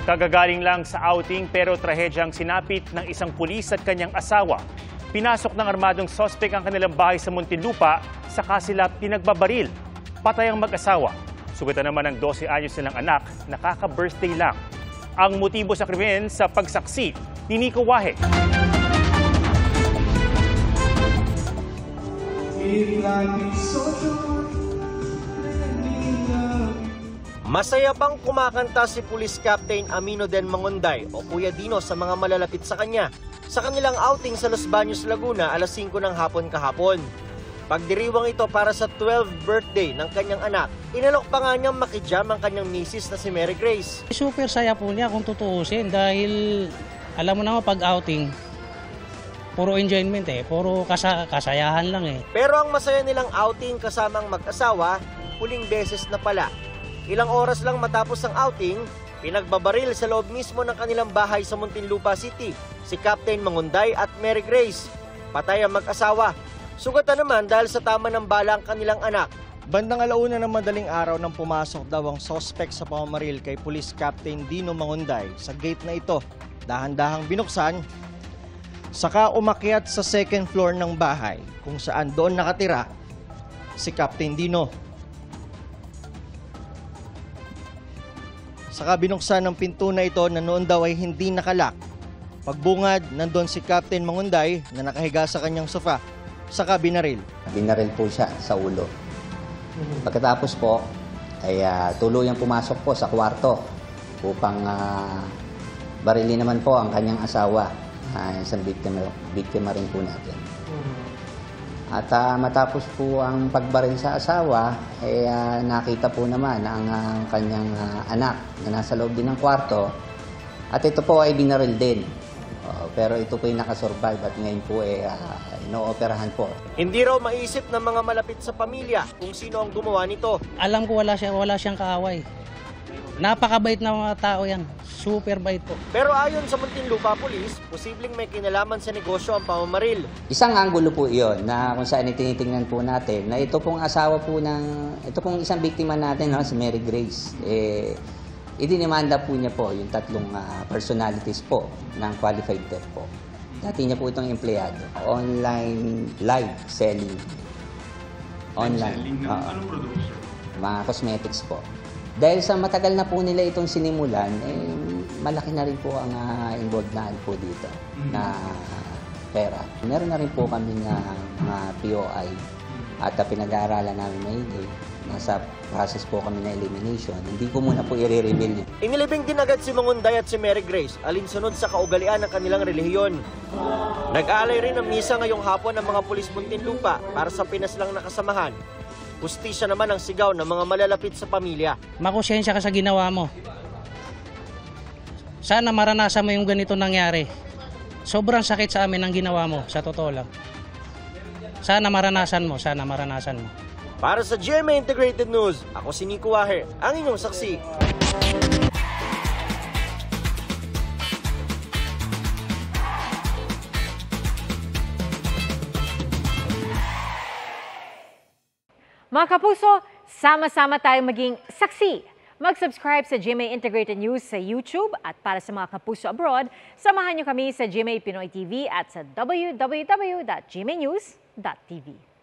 Kagagaling lang sa outing pero trahedyang sinapit ng isang pulis at kanyang asawa. Pinasok ng armadong sospek ang kanilang bahay sa Muntinlupa, saka sila pinagbabaril. Patay ang mag-asawa. Sugatan naman ng 12 anyos nilang anak, nakaka-birthday lang. Ang motibo sa krimen sa pagsaksi ni Nico Wahe. Masaya bang kumakanta si Police Captain Amino Den Mangonday o Kuya Dino sa mga malalapit sa kanya sa kanilang outing sa Los Baños, Laguna alas 5 ng hapon kahapon? Pagdiriwang ito para sa 12th birthday ng kanyang anak, inalok pa nga niyang makijam ang kanyang misis na si Mary Grace. Super saya po niya kung tutuusin dahil alam mo naman pag outing, puro enjoyment puro kasayahan lang Pero ang masaya nilang outing kasamang mag-asawa, huling beses na pala. Ilang oras lang matapos ang outing, pinagbabaril sa loob mismo ng kanilang bahay sa Muntinlupa City si Captain Mangonday at Mary Grace. Patay ang mag-asawa. Sugatan naman dahil sa tama ng bala ang kanilang anak. Bandang alauna ng madaling araw nang pumasok daw ang suspect sa pamamaril kay Police Captain Dino Mangonday sa gate na ito. Dahan-dahang binuksan, saka umakyat sa second floor ng bahay kung saan doon nakatira si Captain Dino. Saka binuksan ng pinto na ito na noon daw ay hindi nakalak. Pagbungad, nandun si Captain Mangonday na nakahiga sa kanyang sofa. Saka binaril. Binaril po siya sa ulo. Pagkatapos po, ay tuluyang pumasok po sa kwarto upang barilin naman po ang kanyang asawa. Isang biktima rin po natin. At matapos po ang pagbaril sa asawa, nakita po naman ang kanyang anak na nasa loob din ng kwarto. At ito po ay binaril din. Pero ito po ay nakasurvive at ngayon po inooperahan po. Hindi raw maisip ng mga malapit sa pamilya kung sino ang gumawa nito. Alam ko wala siyang kaaway. Napakabait na mga tao yan. Super bait po. Pero ayon sa Muntinlupa Police, posibleng may kinalaman sa negosyo ang pamamaril. Isang anggulo po iyon na kung saan tinitingnan po natin na ito pong asawa po ito pong isang biktima natin, si Mary Grace. Idinimanda po niya po yung tatlong personalities po ng qualified theft po. Dati niya po itong empleyado. Online live selling. Online. Anong producer? Mga cosmetics po. Dahil sa matagal na po nila itong sinimulan, malaki na rin po ang involved na po dito na pera. Meron na rin po kami na mga POI at pinag-aaralan namin maigi. Nasa process po kami na elimination. Hindi ko muna po i-reveal yun. Inilibing din agad si Mangonday at si Mary Grace alinsunod sa kaugalian ng kanilang relihiyon. Nag-aalay rin ng misa ngayong hapon ng mga pulis Muntinlupa para sa pinaslang na kasamahan. Hustisya naman ang sigaw ng mga malalapit sa pamilya. Makusyensya ka sa ginawa mo. Sana maranasan mo yung ganito nangyari. Sobrang sakit sa amin ang ginawa mo, sa totoo lang. Sana maranasan mo. Para sa GMA Integrated News, ako si Nico Wahe, ang inyong saksi. Mga kapuso, sama-sama tayong maging saksi. Mag-subscribe sa GMA Integrated News sa YouTube at para sa mga kapuso abroad, samahan niyo kami sa GMA Pinoy TV at sa www.gmanews.tv.